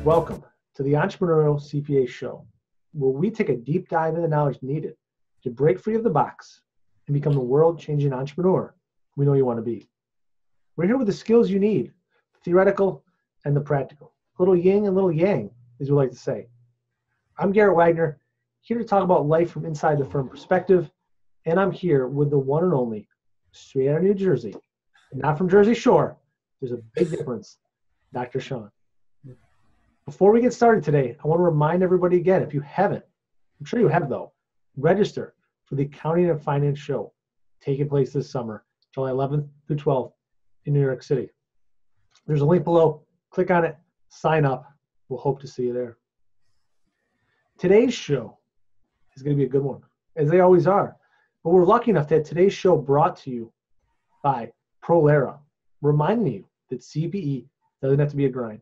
Welcome to the Entrepreneurial CPA Show, where we take a deep dive into the knowledge needed to break free of the box and become the world-changing entrepreneur we know you want to be. We're here with the skills you need, the theoretical and the practical. A little yin and a little yang, as we like to say. I'm Garrett Wagner, here to talk about life from inside the firm perspective, and I'm here with the one and only, straight out of New Jersey, not from Jersey Shore. There's a big difference, Dr. Sean. Before we get started today, I want to remind everybody again, if you haven't, I'm sure you have though, register for the Accounting and Finance Show taking place this summer, July 11th through 12th in New York City. There's a link below. Click on it, sign up. We'll hope to see you there. Today's show is going to be a good one, as they always are. But we're lucky enough that today's show brought to you by Prolera, reminding you that CPE doesn't have to be a grind.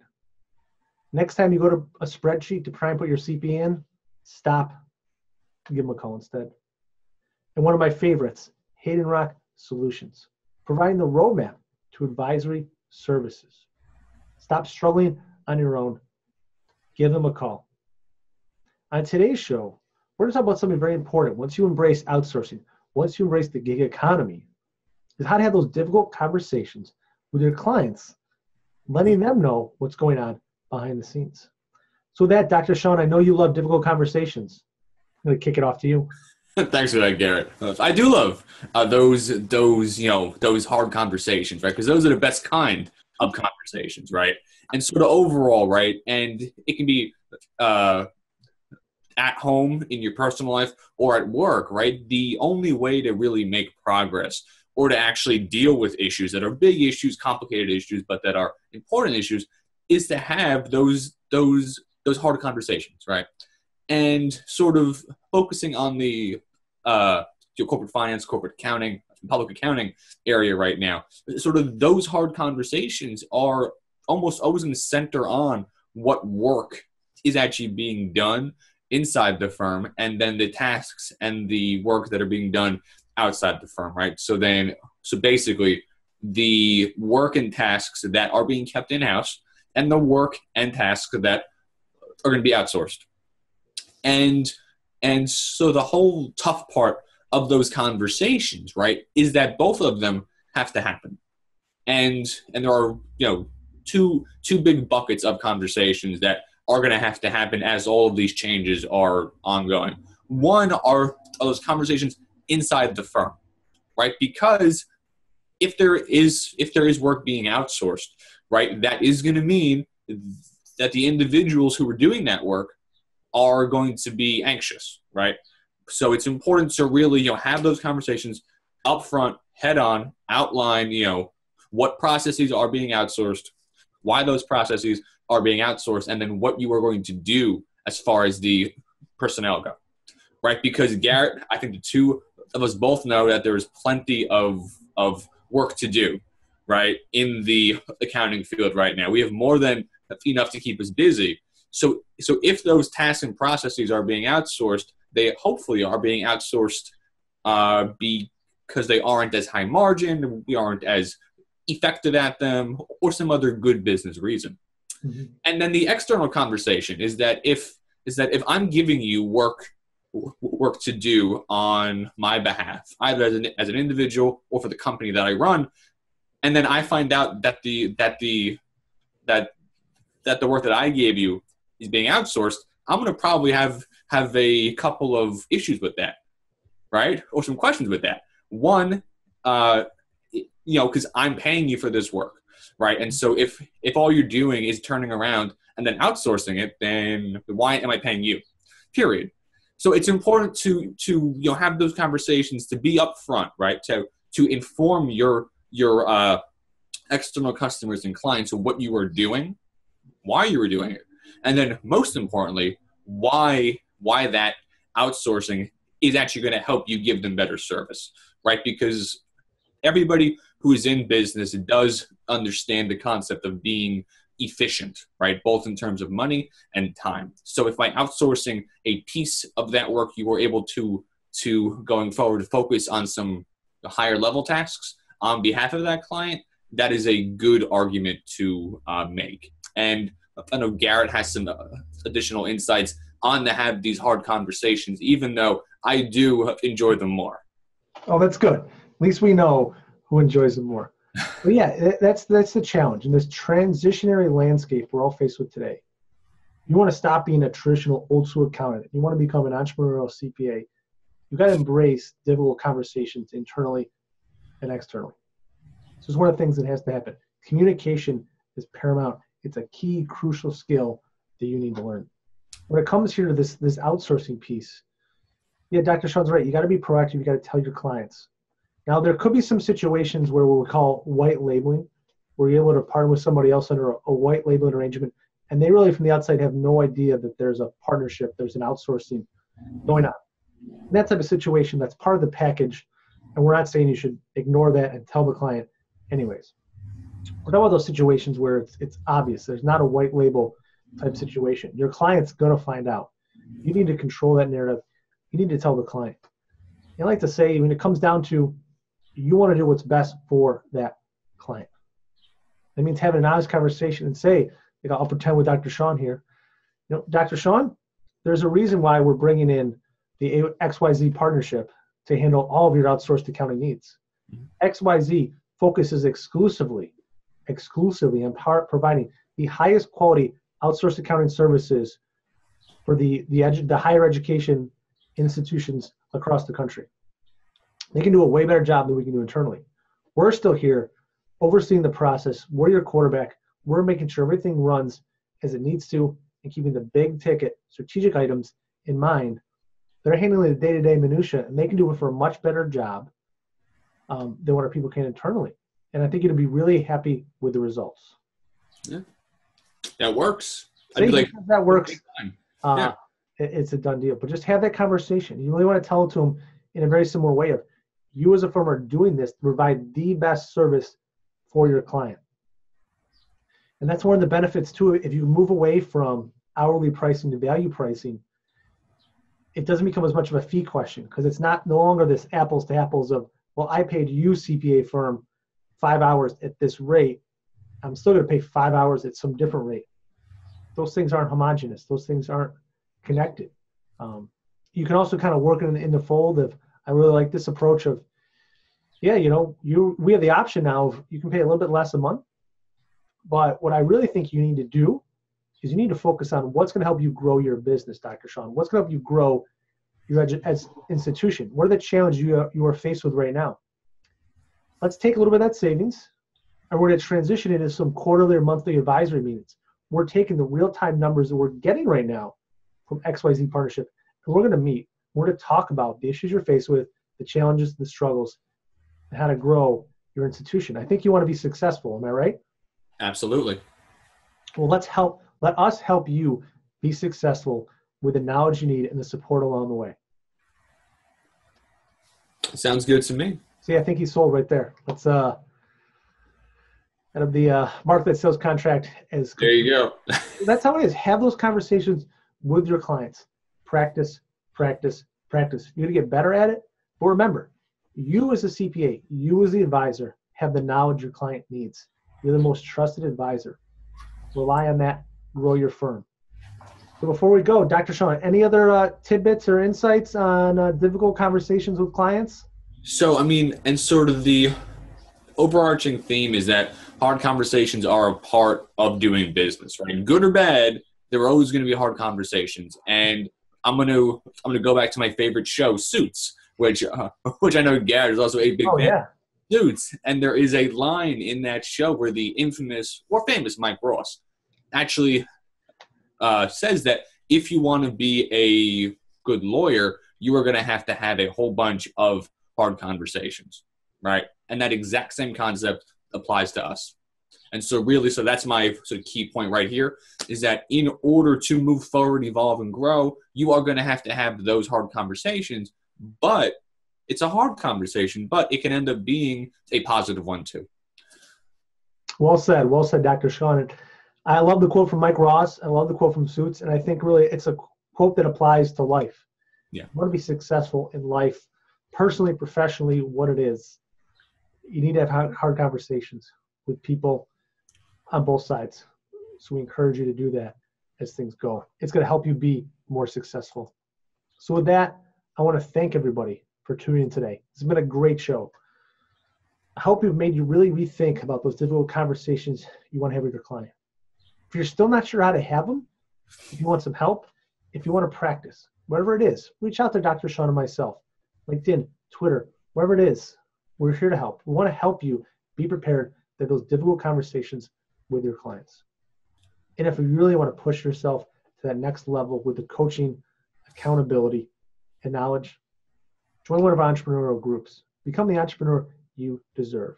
Next time you go to a spreadsheet to try and put your CPA in, stop and give them a call instead. And one of my favorites, Hayden Rock Solutions, providing the roadmap to advisory services. Stop struggling on your own. Give them a call. On today's show, we're going to talk about something very important. Once you embrace outsourcing, once you embrace the gig economy, is how to have those difficult conversations with your clients, letting them know what's going on behind the scenes. So with that, Dr. Sean, I know you love difficult conversations. I'm going to kick it off to you. Thanks for that, Garrett. I do love those hard conversations, right? Because those are the best kind of conversations, right? And sort of overall, right? And it can be at home in your personal life or at work, right? The only way to really make progress or to actually deal with issues that are big issues, complicated issues, but that are important issues, is to have those hard conversations, right? And sort of focusing on the corporate finance, corporate accounting, public accounting area right now, sort of those hard conversations are almost always going to center on what work is actually being done inside the firm, and then the tasks and the work that are being done outside the firm, right? So basically, the work and tasks that are being kept in-house and the work and tasks that are going to be outsourced. And so the whole tough part of those conversations, right, is that both of them have to happen. And there are, two big buckets of conversations that are going to have to happen as all of these changes are ongoing. One are those conversations inside the firm, right? Because if there is work being outsourced, right, that is going to mean that the individuals who are doing that work are going to be anxious, right? So it's important to really, have those conversations up front, head on, outline, what processes are being outsourced, why those processes are being outsourced, and then what you are going to do as far as the personnel go, right? Because Garrett, I think the two of us both know that there is plenty of work to do, right, in the accounting field right now. We have more than enough to keep us busy. So if those tasks and processes are being outsourced, they hopefully are being outsourced because they aren't as high margin, we aren't as effective at them, or some other good business reason. Mm-hmm. And then the external conversation is that if I'm giving you work to do on my behalf, either as an individual or for the company that I run, and then I find out that the work that I gave you is being outsourced, I'm going to probably have a couple of issues with that, right? Or some questions with that. One, because I'm paying you for this work, right? And so if all you're doing is turning around and then outsourcing it, then why am I paying you? Period. So it's important to have those conversations, to be upfront, right? To inform your external customers and clients of what you are doing, why you are doing it, and then most importantly, why that outsourcing is actually going to help you give them better service, right? Because everybody who is in business does understand the concept of being efficient, right? Both in terms of money and time. So if by outsourcing a piece of that work, you were able to going forward focus on some higher level tasks on behalf of that client, that is a good argument to make. And I know Garrett has some additional insights on to have these hard conversations, even though I do enjoy them more. Oh, that's good. At least we know who enjoys them more. But yeah, that's the challenge in this transitionary landscape we're all faced with today. You want to stop being a traditional old school accountant. You want to become an entrepreneurial CPA. You've got to embrace difficult conversations internally and externally. So it's one of the things that has to happen. Communication is paramount. It's a key, crucial skill that you need to learn. When it comes here to this outsourcing piece, yeah, Dr. Sean's right. You got to be proactive. You got to tell your clients. Now, there could be some situations where we call white labeling, where you're able to partner with somebody else under a white labeling arrangement, and they really from the outside have no idea that there's a partnership, there's an outsourcing going on. In that type of situation, that's part of the package, and we're not saying you should ignore that and tell the client anyways. We're talking about those situations where it's obvious. There's not a white label type situation. Your client's going to find out. You need to control that narrative. You need to tell the client. I like to say when it comes down to you want to do what's best for that client. That means having an honest conversation and say, I'll pretend with Dr. Sean here. Dr. Sean, there's a reason why we're bringing in the XYZ partnership to handle all of your outsourced accounting needs. XYZ focuses exclusively on providing the highest quality outsourced accounting services for the higher education institutions across the country. They can do a way better job than we can do internally. We're still here overseeing the process. We're your quarterback. We're making sure everything runs as it needs to and keeping the big ticket strategic items in mind. They're handling the day-to-day minutia, and they can do it for a much better job than what our people can internally. And I think you'll be really happy with the results. Yeah, that works. That works. It's a done deal. But just have that conversation. You really want to tell it to them in a very similar way of, you as a firm are doing this to provide the best service for your client. And that's one of the benefits too. If you move away from hourly pricing to value pricing, it doesn't become as much of a fee question, because it's no longer this apples to apples of, well, I paid you, CPA firm, 5 hours at this rate. I'm still going to pay 5 hours at some different rate. Those things aren't homogenous. Those things aren't connected. You can also kind of work in the fold of, I really like this approach of, we have the option now of, you can pay a little bit less a month. But what I really think you need to do is you need to focus on what's going to help you grow your business, Dr. Sean. What's going to help you grow your institution? What are the challenges you are faced with right now? Let's take a little bit of that savings, and we're going to transition it into some quarterly or monthly advisory meetings. We're taking the real-time numbers that we're getting right now from XYZ partnership, and we're going to meet. We're going to talk about the issues you're faced with, the challenges, the struggles, and how to grow your institution. I think you want to be successful. Am I right? Absolutely. Well, let us help you be successful with the knowledge you need and the support along the way. Sounds good to me. See, I think he's sold right there. Let's mark that sales contract as there you go. That's how it is. Have those conversations with your clients. Practice, practice, practice. You're going to get better at it. But remember, you as a CPA, you as the advisor, have the knowledge your client needs. You're the most trusted advisor. Rely on that. Grow your firm. So before we go, Dr. Sean, any other tidbits or insights on difficult conversations with clients? So, and sort of the overarching theme is that hard conversations are a part of doing business, right? Good or bad, there are always going to be hard conversations. And I'm going to go back to my favorite show, Suits, which I know Garrett is also a big fan. Yeah. Suits, and there is a line in that show where the infamous or famous Mike Ross actually says that if you want to be a good lawyer, you are going to have a whole bunch of hard conversations, right? And that exact same concept applies to us. And so that's my sort of key point right here, is that in order to move forward, evolve, and grow, you are going to have those hard conversations, but it's a hard conversation, but it can end up being a positive one too. Well said, Dr. Sean. And I love the quote from Mike Ross. I love the quote from Suits. And I think really it's a quote that applies to life. Yeah. You want to be successful in life, personally, professionally, what it is. You need to have hard conversations with people on both sides. So we encourage you to do that as things go. It's going to help you be more successful. So with that, I want to thank everybody for tuning in today. It's been a great show. I hope we've made you really rethink about those difficult conversations you want to have with your client. If you're still not sure how to have them, if you want some help, if you want to practice, whatever it is, reach out to Dr. Sean and myself, LinkedIn, Twitter, wherever it is. We're here to help. We want to help you be prepared for those difficult conversations with your clients. And if you really want to push yourself to that next level with the coaching, accountability, and knowledge, join one of our entrepreneurial groups. Become the entrepreneur you deserve.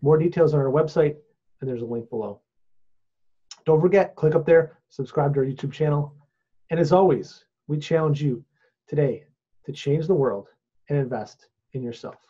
More details on our website, and there's a link below. Don't forget, click up there, subscribe to our YouTube channel. And as always, we challenge you today to change the world and invest in yourself.